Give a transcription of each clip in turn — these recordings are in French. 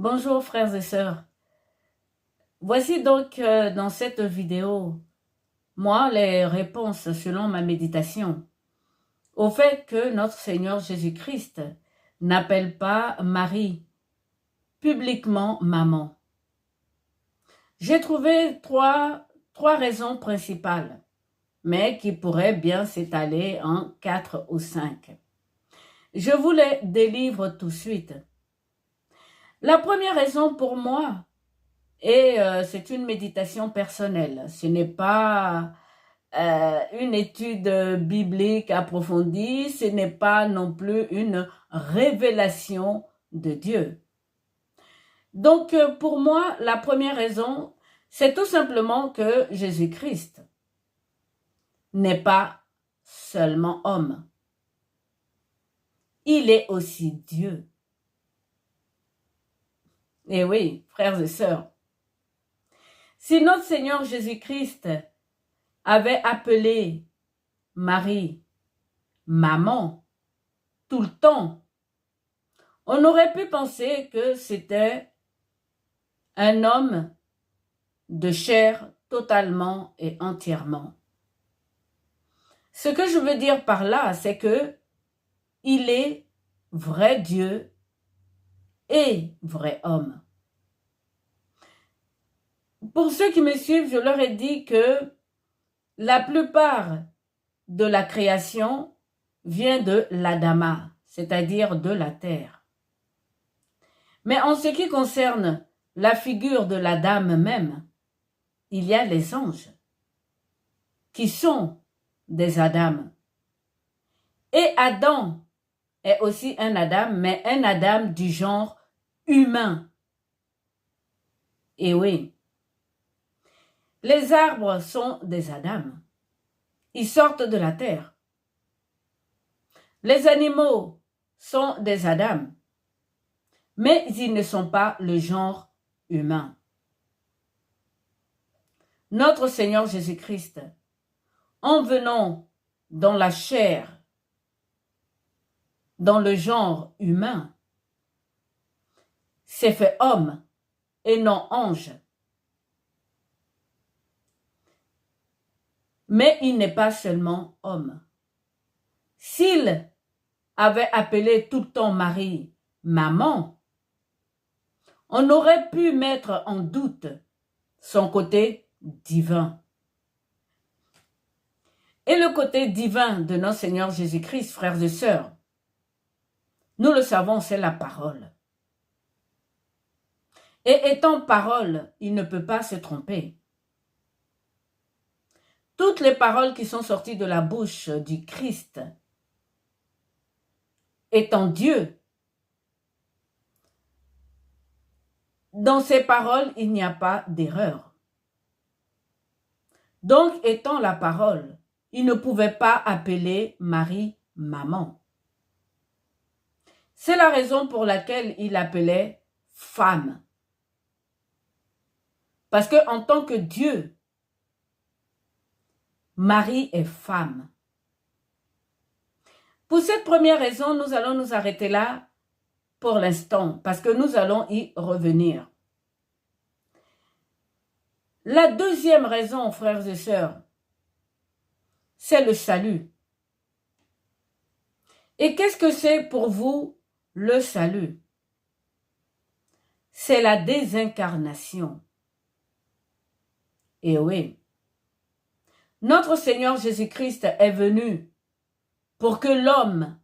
Bonjour frères et sœurs. Voici donc dans cette vidéo, les réponses selon ma méditation au fait que notre Seigneur Jésus-Christ n'appelle pas Marie publiquement maman. J'ai trouvé trois raisons principales, mais qui pourraient bien s'étaler en 4 ou 5. Je vous les délivre tout de suite. La première raison pour moi, et c'est une méditation personnelle. Ce n'est pas une étude biblique approfondie, ce n'est pas non plus une révélation de Dieu. Donc, pour moi, la première raison, c'est tout simplement que Jésus-Christ n'est pas seulement homme. Il est aussi Dieu. Et oui, frères et sœurs, si notre Seigneur Jésus-Christ avait appelé Marie maman tout le temps, on aurait pu penser que c'était un homme de chair totalement et entièrement. Ce que je veux dire par là, c'est que il est vrai Dieu et vrai homme. Pour ceux qui me suivent, je leur ai dit que la plupart de la création vient de l'Adama, c'est-à-dire de la terre. Mais en ce qui concerne la figure de la dame même, il y a les anges qui sont des Adams. Et Adam est aussi un Adam, mais un Adam du genre humain. Et oui, les arbres sont des Adams. Ils sortent de la terre. Les animaux sont des Adams, mais ils ne sont pas le genre humain. Notre Seigneur Jésus-Christ, en venant dans la chair, dans le genre humain, s'est fait homme et non ange. Mais il n'est pas seulement homme. S'il avait appelé tout le temps Marie maman, on aurait pu mettre en doute son côté divin. Et le côté divin de notre Seigneur Jésus-Christ, frères et sœurs, nous le savons, c'est la parole. Et étant parole, il ne peut pas se tromper. Toutes les paroles qui sont sorties de la bouche du Christ, étant Dieu, dans ces paroles, il n'y a pas d'erreur. Donc, étant la parole, il ne pouvait pas appeler Marie maman. C'est la raison pour laquelle il l'appelait femme. Parce qu'en tant que Dieu, Marie est femme. Pour cette première raison, nous allons nous arrêter là pour l'instant, parce que nous allons y revenir. La deuxième raison, frères et sœurs, c'est le salut. Et qu'est-ce que c'est pour vous le salut? C'est la désincarnation. Et oui, notre Seigneur Jésus-Christ est venu pour que l'homme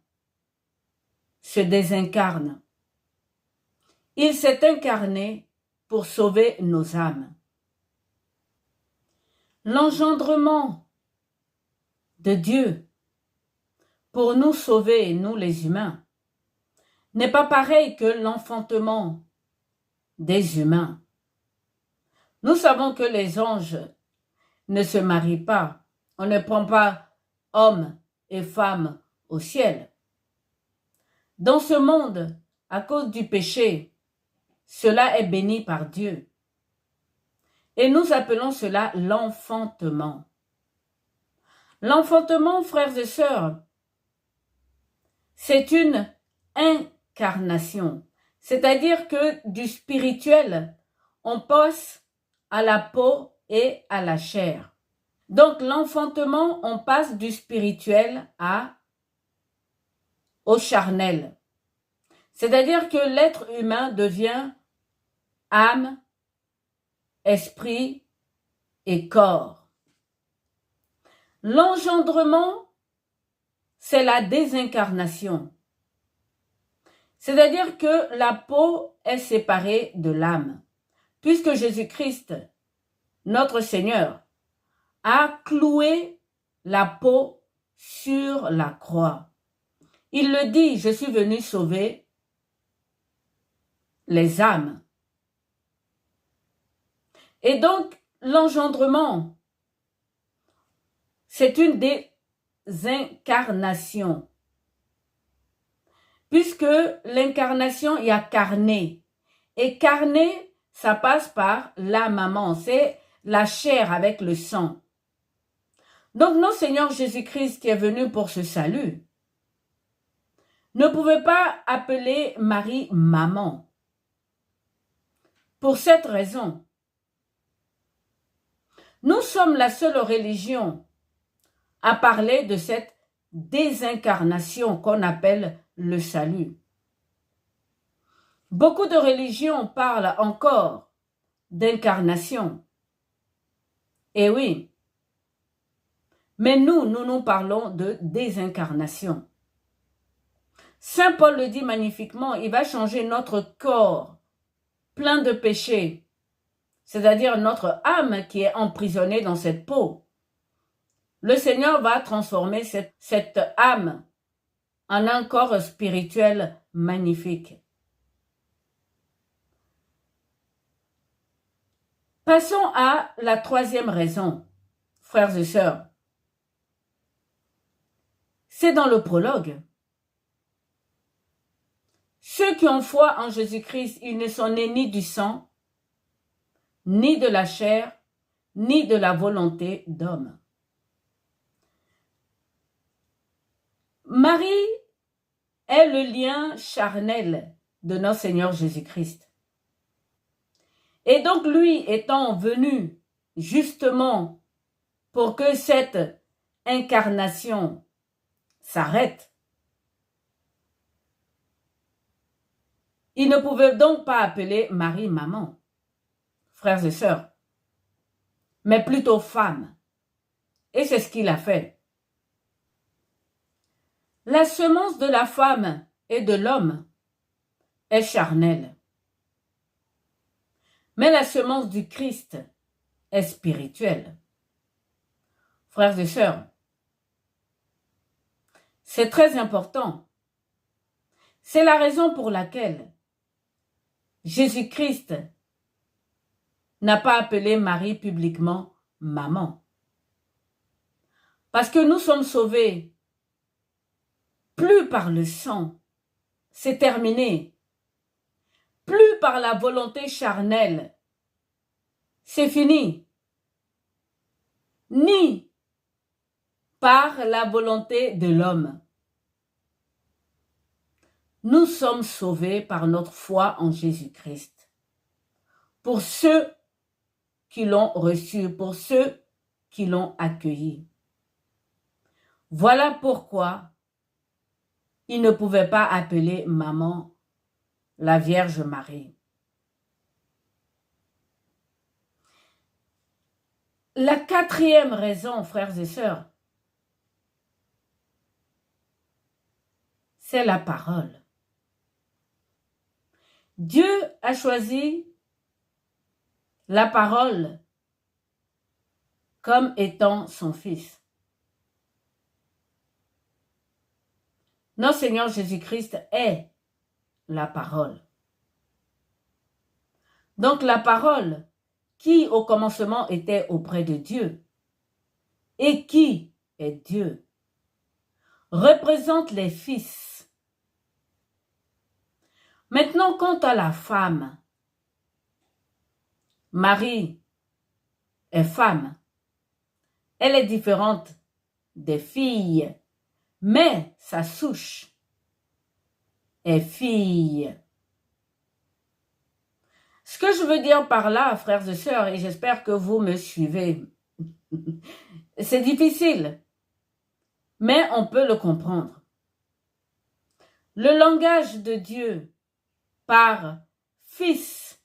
se désincarne. Il s'est incarné pour sauver nos âmes. L'engendrement de Dieu pour nous sauver, nous les humains, n'est pas pareil que l'enfantement des humains. Nous savons que les anges ne se marient pas. On ne prend pas homme et femme au ciel. Dans ce monde, à cause du péché, cela est béni par Dieu. Et nous appelons cela l'enfantement. L'enfantement, frères et sœurs, c'est une incarnation. C'est-à-dire que du spirituel, on passe à la peau et à la chair. Donc l'enfantement, on passe du spirituel au charnel. C'est-à-dire que l'être humain devient âme, esprit et corps. L'engendrement, c'est la désincarnation. C'est-à-dire que la peau est séparée de l'âme, puisque Jésus-Christ, notre Seigneur, a cloué la peau sur la croix. Il le dit, je suis venu sauver les âmes. Et donc, l'engendrement, c'est une désincarnation. Puisque l'incarnation, il y a carné. Et carné, ça passe par la maman. C'est la chair avec le sang. Donc, notre Seigneur Jésus-Christ qui est venu pour ce salut, ne pouvait pas appeler Marie maman. Pour cette raison, nous sommes la seule religion à parler de cette désincarnation qu'on appelle le salut. Beaucoup de religions parlent encore d'incarnation. Et oui, mais nous parlons de désincarnation. Saint Paul le dit magnifiquement, il va changer notre corps plein de péchés, c'est-à-dire notre âme qui est emprisonnée dans cette peau. Le Seigneur va transformer cette âme en un corps spirituel magnifique. Passons à la troisième raison, frères et sœurs. C'est dans le prologue. Ceux qui ont foi en Jésus-Christ, ils ne sont nés ni du sang, ni de la chair, ni de la volonté d'homme. Marie est le lien charnel de notre Seigneur Jésus-Christ. Et donc lui étant venu justement pour que cette incarnation s'arrête, il ne pouvait donc pas appeler Marie maman, frères et sœurs, mais plutôt femme. Et c'est ce qu'il a fait. La semence de la femme et de l'homme est charnelle. Mais la semence du Christ est spirituelle. Frères et sœurs, c'est très important. C'est la raison pour laquelle Jésus-Christ n'a pas appelé Marie publiquement maman. Parce que nous sommes sauvés plus par le sang, c'est terminé. Plus par la volonté charnelle, c'est fini. Ni par la volonté de l'homme. Nous sommes sauvés par notre foi en Jésus-Christ. Pour ceux qui l'ont reçu, pour ceux qui l'ont accueilli. Voilà pourquoi il ne pouvait pas appeler maman la Vierge Marie. La quatrième raison, frères et sœurs, c'est la parole. Dieu a choisi la parole comme étant son Fils. Notre Seigneur Jésus-Christ est la parole. Donc la parole qui au commencement était auprès de Dieu et qui est Dieu représente les fils. Maintenant, quant à la femme, Marie est femme. Elle est différente des filles, mais sa souche est fille. Ce que je veux dire par là, frères et sœurs, et j'espère que vous me suivez, c'est difficile, mais on peut le comprendre. Le langage de Dieu par fils,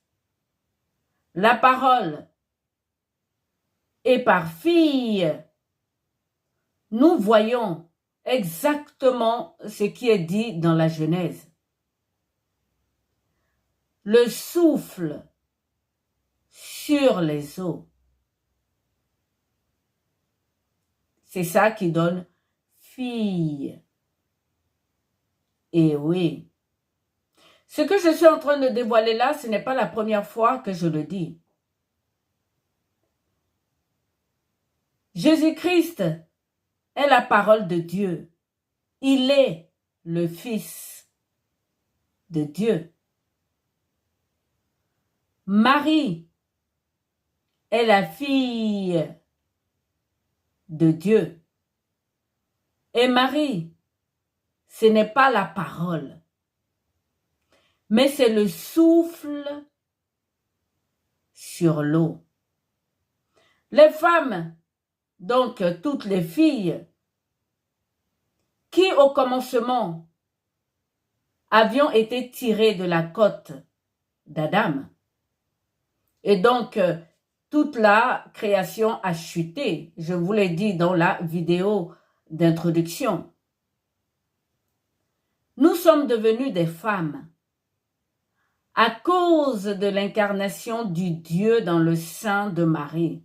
la parole, et par fille, nous voyons exactement ce qui est dit dans la Genèse. Le souffle sur les eaux. C'est ça qui donne fille. Et oui. Ce que je suis en train de dévoiler là, ce n'est pas la première fois que je le dis. Jésus-Christ est la parole de Dieu. Il est le Fils de Dieu. Marie est la fille de Dieu. Et Marie, ce n'est pas la parole, mais c'est le souffle sur l'eau. Les femmes, donc toutes les filles, qui au commencement avions été tirées de la côte d'Adam, et donc toute la création a chuté, je vous l'ai dit dans la vidéo d'introduction. Nous sommes devenus des femmes à cause de l'incarnation du Dieu dans le sein de Marie.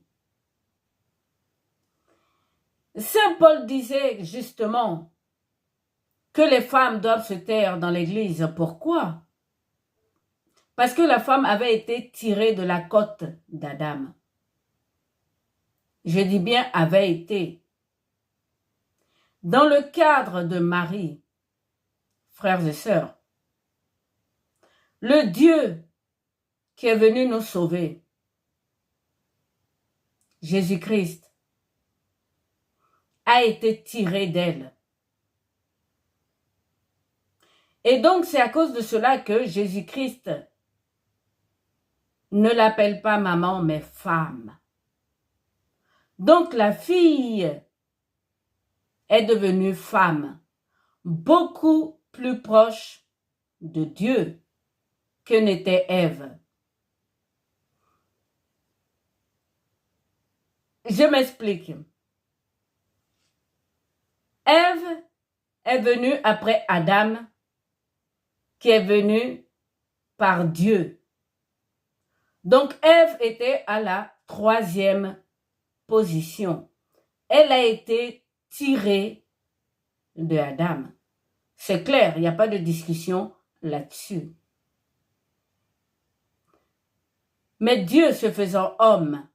Saint Paul disait justement que les femmes doivent se taire dans l'Église. Pourquoi? Parce que la femme avait été tirée de la côte d'Adam. Je dis bien avait été. Dans le cadre de Marie, frères et sœurs, le Dieu qui est venu nous sauver, Jésus-Christ, a été tiré d'elle. Et donc c'est à cause de cela que Jésus-Christ ne l'appelle pas maman mais femme. Donc la fille est devenue femme, beaucoup plus proche de Dieu que n'était Ève. Je m'explique. Ève est venue après Adam, qui est venu par Dieu. Donc Ève était à la 3e position. Elle a été tirée de Adam. C'est clair, il n'y a pas de discussion là-dessus. Mais Dieu, se faisant homme,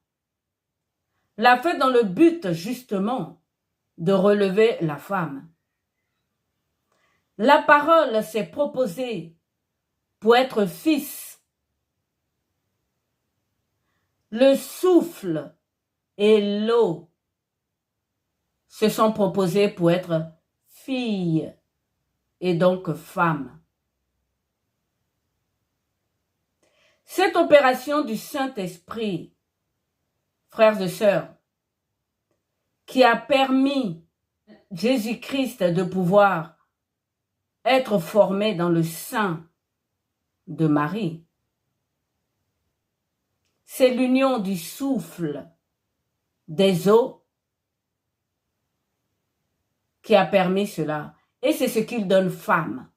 l'a fait dans le but justement de relever la femme. La parole s'est proposée pour être fils. Le souffle et l'eau se sont proposés pour être fille et donc femme. Cette opération du Saint-Esprit, frères et sœurs, qui a permis Jésus-Christ de pouvoir être formé dans le sein de Marie, c'est l'union du souffle des eaux qui a permis cela. Et c'est ce qu'il donne femme.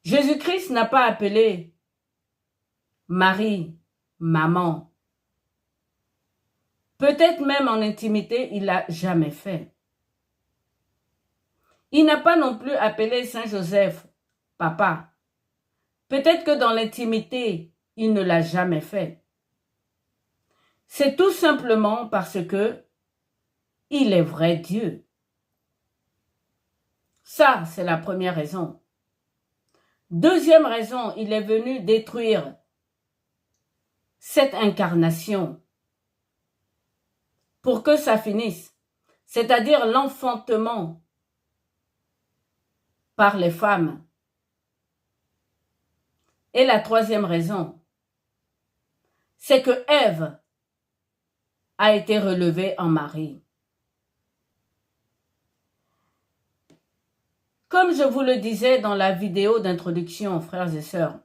Jésus-Christ n'a pas appelé Marie maman. Peut-être même en intimité, il l'a jamais fait. Il n'a pas non plus appelé Saint Joseph papa. Peut-être que dans l'intimité, il ne l'a jamais fait. C'est tout simplement parce que il est vrai Dieu. Ça, c'est la première raison. Deuxième raison, il est venu détruire cette incarnation pour que ça finisse, c'est-à-dire l'enfantement par les femmes. Et la troisième raison, c'est que Ève a été relevée en Marie. Comme je vous le disais dans la vidéo d'introduction, frères et sœurs,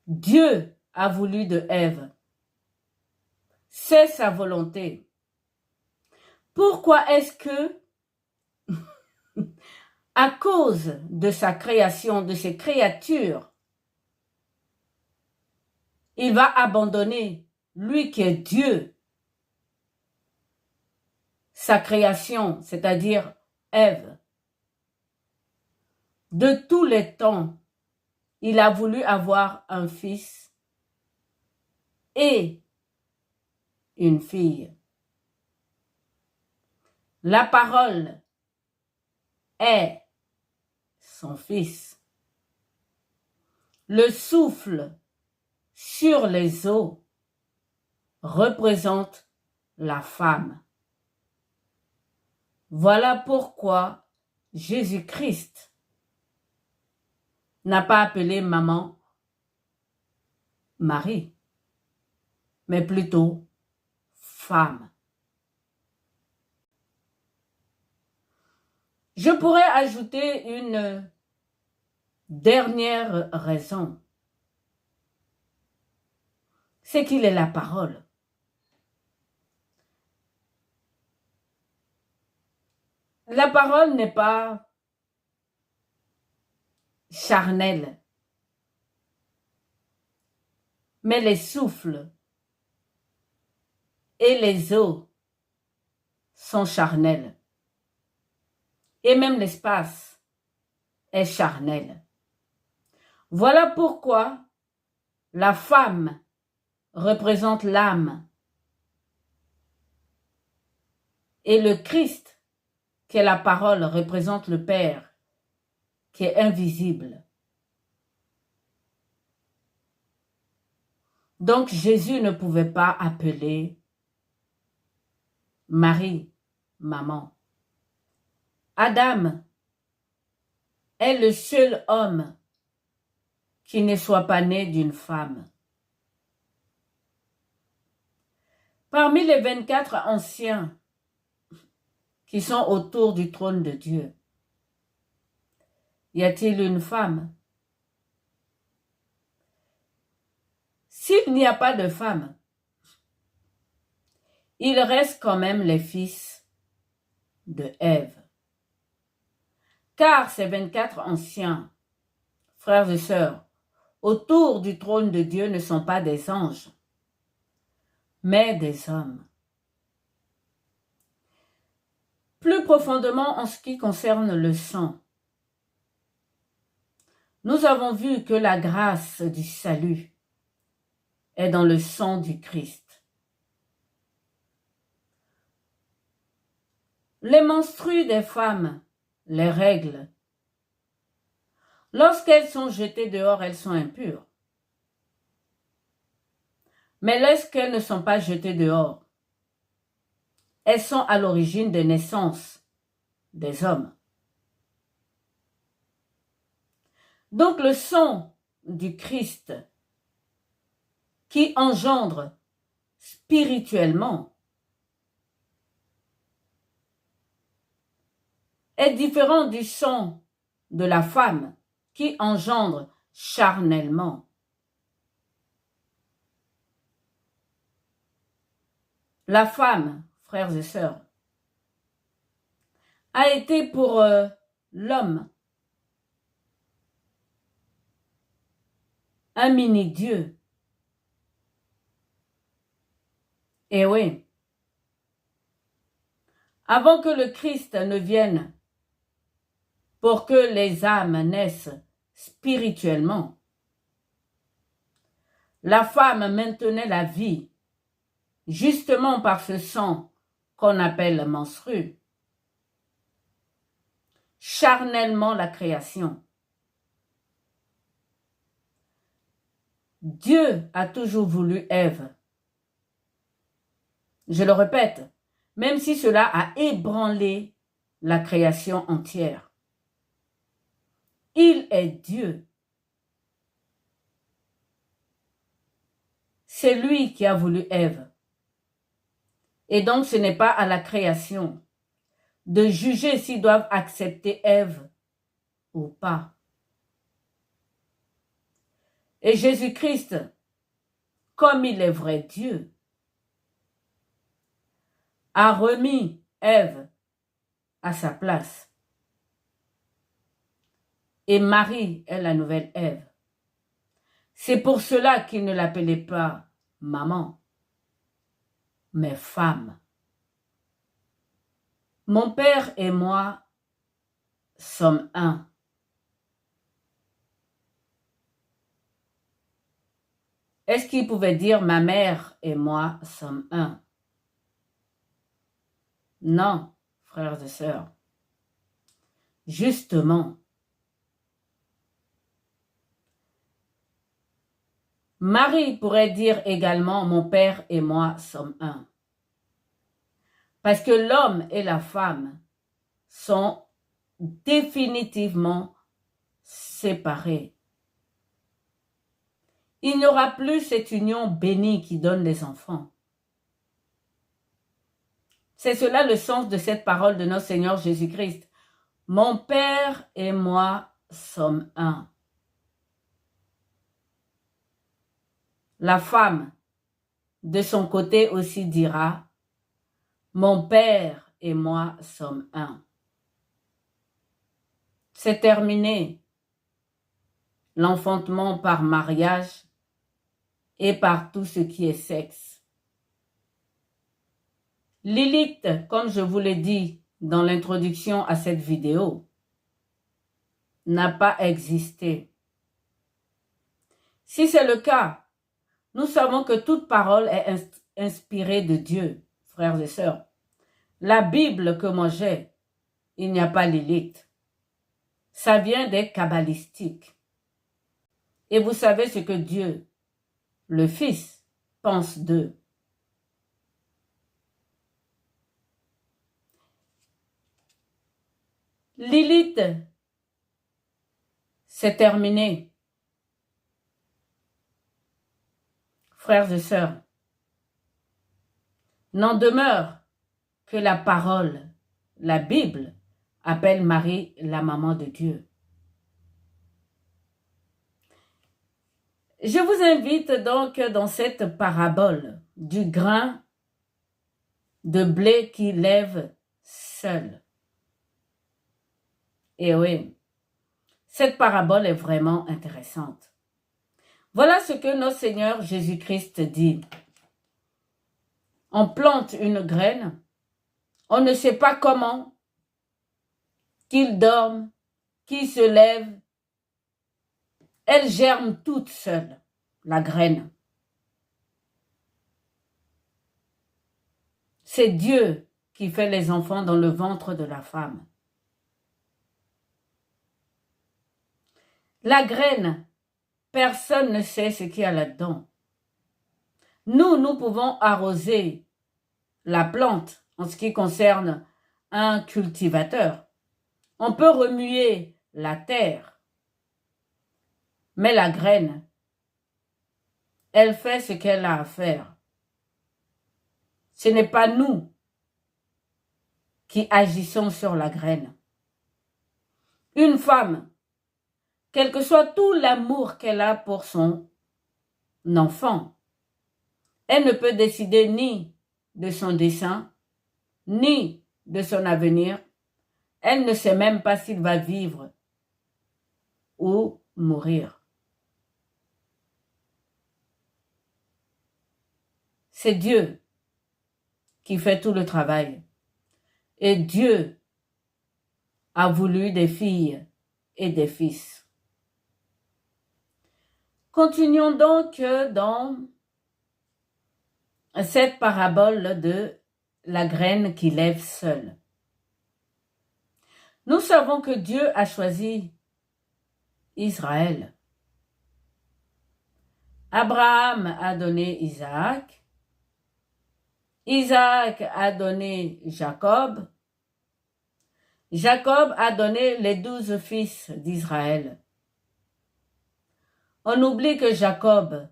Dieu a voulu de Ève. C'est sa volonté. Pourquoi est-ce que, à cause de sa création, de ses créatures, il va abandonner, lui qui est Dieu, sa création, c'est-à-dire Ève. De tous les temps, il a voulu avoir un fils et une fille. La parole est son fils. Le souffle sur les eaux représente la femme. Voilà pourquoi Jésus-Christ n'a pas appelé maman Marie, mais plutôt femme. Je pourrais ajouter une dernière raison. C'est qu'il est la parole. La parole n'est pas charnelle, mais les souffles et les eaux sont charnels. Et même l'espace est charnel. Voilà pourquoi la femme représente l'âme et le Christ, qui est la parole, représente le Père, qui est invisible. Donc Jésus ne pouvait pas appeler Marie, maman. Adam est le seul homme qui ne soit pas né d'une femme. Parmi les 24 anciens qui sont autour du trône de Dieu, y a-t-il une femme? S'il n'y a pas de femme, il reste quand même les fils de Ève. Car ces 24 anciens, frères et sœurs, autour du trône de Dieu ne sont pas des anges, mais des hommes. Plus profondément en ce qui concerne le sang, nous avons vu que la grâce du salut est dans le sang du Christ. Les menstrues des femmes, les règles, lorsqu'elles sont jetées dehors, elles sont impures. Mais lorsqu'elles ne sont pas jetées dehors, elles sont à l'origine des naissances des hommes. Donc le sang du Christ qui engendre spirituellement est différent du sang de la femme qui engendre charnellement. La femme, frères et sœurs, a été pour l'homme un mini-dieu. Et oui, avant que le Christ ne vienne pour que les âmes naissent spirituellement, la femme maintenait la vie justement par ce sang qu'on appelle menstru. Charnellement la création. Dieu a toujours voulu Ève. Je le répète, même si cela a ébranlé la création entière. Il est Dieu. c'est lui qui a voulu Ève. Et donc ce n'est pas à la création de juger s'ils doivent accepter Ève ou pas. Et Jésus-Christ, comme il est vrai Dieu, a remis Ève à sa place. Et Marie est la nouvelle Ève. C'est pour cela qu'il ne l'appelait pas maman, mais femme. Mon père et moi sommes un. Est-ce qu'il pouvait dire ma mère et moi sommes un? Non, frères et sœurs. Justement, Marie pourrait dire également mon père et moi sommes un. Parce que l'homme et la femme sont définitivement séparés. Il n'y aura plus cette union bénie qui donne les enfants. C'est cela le sens de cette parole de notre Seigneur Jésus-Christ. Mon Père et moi sommes un. La femme, de son côté aussi dira, mon Père et moi sommes un. C'est terminé. L'enfantement par mariage et par tout ce qui est sexe. Lilith, comme je vous l'ai dit dans l'introduction à cette vidéo, n'a pas existé. Si c'est le cas, nous savons que toute parole est inspirée de Dieu, frères et sœurs. La Bible que moi j'ai, il n'y a pas Lilith. Ça vient des kabbalistiques. Et vous savez ce que Dieu, le Fils, pense d'eux. Lilith, c'est terminé. Frères et sœurs, n'en demeure que la parole, la Bible, appelle Marie la maman de Dieu. Je vous invite donc dans cette parabole du grain de blé qui lève seul. Et oui, cette parabole est vraiment intéressante. Voilà ce que notre Seigneur Jésus-Christ dit. On plante une graine, on ne sait pas comment, qu'il dorme, qu'il se lève, elle germe toute seule, la graine. C'est Dieu qui fait les enfants dans le ventre de la femme. La graine, personne ne sait ce qu'il y a là-dedans. Nous pouvons arroser la plante en ce qui concerne un cultivateur. On peut remuer la terre. Mais la graine, elle fait ce qu'elle a à faire. Ce n'est pas nous qui agissons sur la graine. Une femme, quel que soit tout l'amour qu'elle a pour son enfant, elle ne peut décider ni de son dessein, ni de son avenir. Elle ne sait même pas s'il va vivre ou mourir. C'est Dieu qui fait tout le travail. Et Dieu a voulu des filles et des fils. Continuons donc dans cette parabole de la graine qui lève seule. Nous savons que Dieu a choisi Israël. Abraham a donné Isaac. Isaac a donné Jacob. Jacob a donné les 12 fils d'Israël. On oublie que Jacob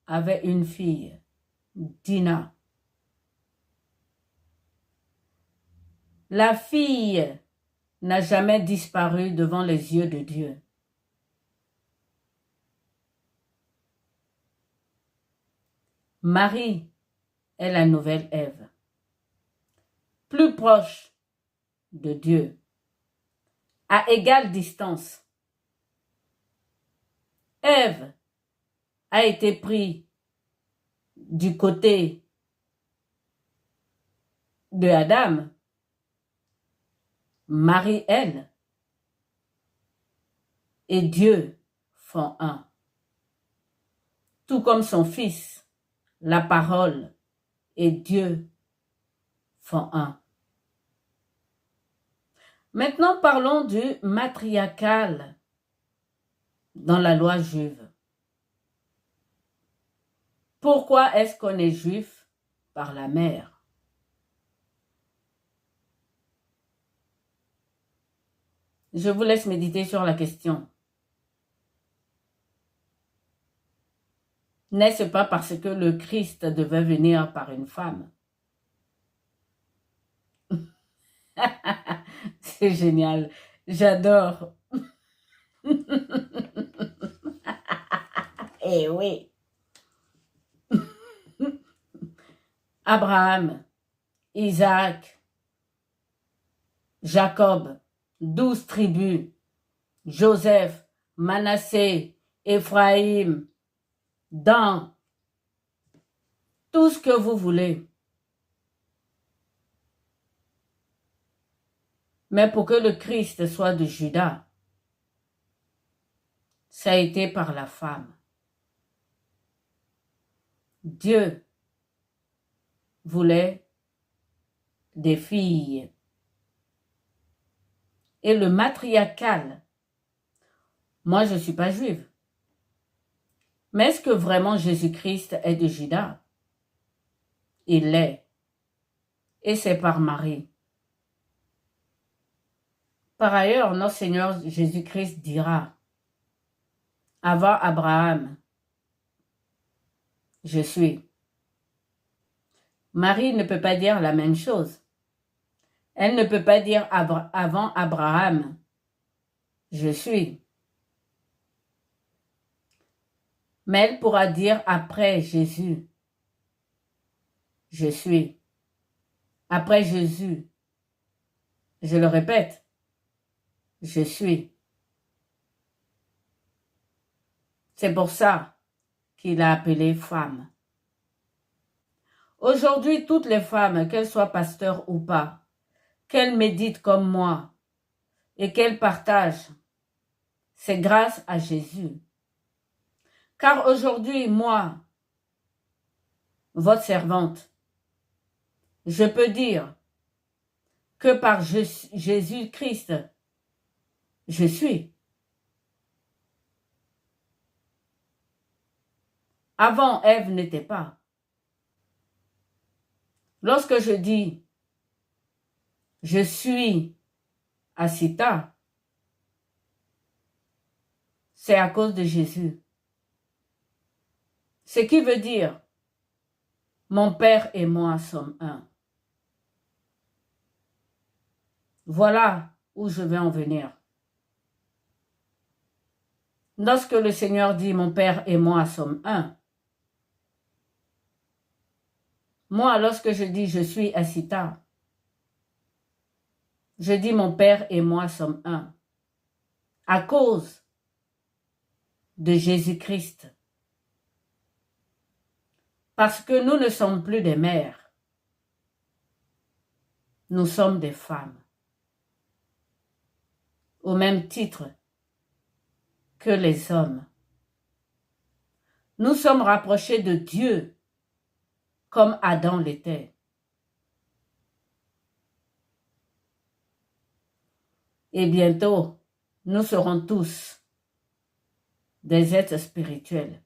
avait une fille, Dina. La fille n'a jamais disparu devant les yeux de Dieu. Marie est la nouvelle Ève, plus proche de Dieu, à égale distance. Ève a été prise du côté de Adam. Marie, elle, et Dieu font un. Tout comme son fils, la parole et Dieu font un. Maintenant, parlons du matriarcal dans la loi juive. Pourquoi est-ce qu'on est juif par la mère? Je vous laisse méditer sur la question. N'est-ce pas parce que le Christ devait venir par une femme? C'est génial. J'adore. Eh oui. Abraham, Isaac, Jacob, 12 tribus, Joseph, Manassé, Éphraïm, Dan, tout ce que vous voulez. Mais pour que le Christ soit de Juda, ça a été par la femme. Dieu voulait des filles. Et le matriarcal, moi je ne suis pas juive. Mais est-ce que vraiment Jésus-Christ est de Juda? Il l'est. Et c'est par Marie. Par ailleurs, notre Seigneur Jésus-Christ dira, avant Abraham, je suis. Marie ne peut pas dire la même chose. Elle ne peut pas dire avant Abraham, je suis. Mais elle pourra dire après Jésus, je suis. Après Jésus, je le répète, je suis. C'est pour ça qu'il a appelé femme. Aujourd'hui, toutes les femmes, qu'elles soient pasteurs ou pas, qu'elles méditent comme moi et qu'elles partagent, c'est grâce à Jésus. Car aujourd'hui, moi, votre servante, je peux dire que par Jésus-Christ, je suis. Avant, Ève n'était pas. Lorsque je dis je suis Asita, c'est à cause de Jésus. Ce qui veut dire mon Père et moi sommes un. Voilà où je vais en venir. Lorsque le Seigneur dit mon Père et moi sommes un, moi, lorsque je dis je suis Asita, je dis mon Père et moi sommes un. À cause de Jésus-Christ. Parce que nous ne sommes plus des mères. Nous sommes des femmes. Au même titre que les hommes. Nous sommes rapprochés de Dieu comme Adam l'était. Et bientôt, nous serons tous des êtres spirituels.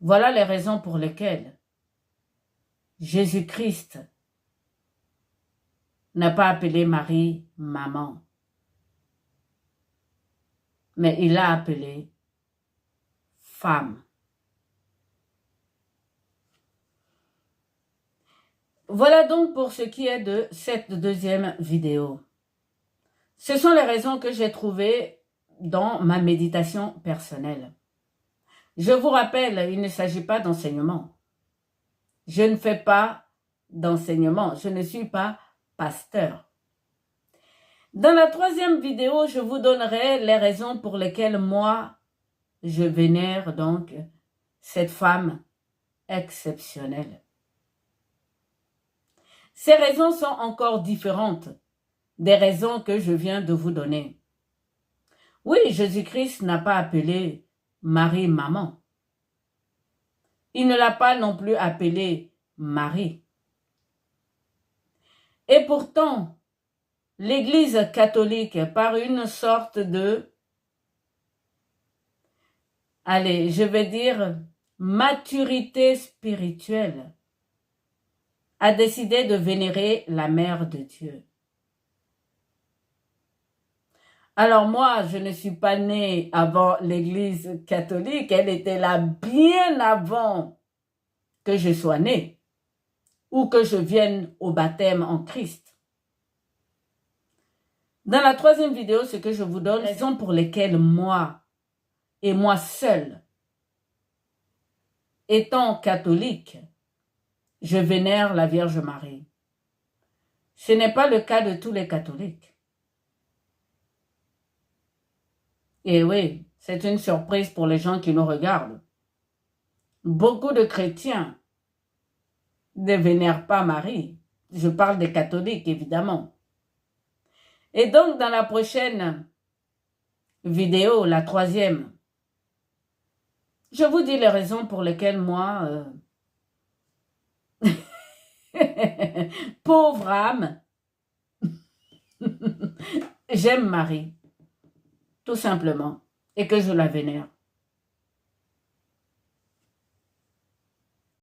Voilà les raisons pour lesquelles Jésus-Christ n'a pas appelé Marie maman, mais il l'a appelée femme. Voilà donc pour ce qui est de cette deuxième vidéo. Ce sont les raisons que j'ai trouvées dans ma méditation personnelle. Je vous rappelle, il ne s'agit pas d'enseignement. Je ne fais pas d'enseignement. Je ne suis pas pasteur. Dans la troisième vidéo, je vous donnerai les raisons pour lesquelles moi, je vénère donc cette femme exceptionnelle. Ces raisons sont encore différentes des raisons que je viens de vous donner. Oui, Jésus-Christ n'a pas appelé Marie maman. Il ne l'a pas non plus appelée Marie. Et pourtant, l'Église catholique, par une sorte de, allez, je vais dire, maturité spirituelle, a décidé de vénérer la Mère de Dieu. Alors moi, je ne suis pas née avant l'Église catholique, elle était là bien avant que je sois née ou que je vienne au baptême en Christ. Dans la troisième vidéo, ce que je vous donne, les raisons pour lesquelles moi, et moi seule, étant catholique, je vénère la Vierge Marie. Ce n'est pas le cas de tous les catholiques. Et oui, c'est une surprise pour les gens qui nous regardent. Beaucoup de chrétiens ne vénèrent pas Marie. Je parle des catholiques, évidemment. Et donc, dans la prochaine vidéo, la troisième, je vous dis les raisons pour lesquelles moi, pauvre âme, j'aime Marie, tout simplement, et que je la vénère.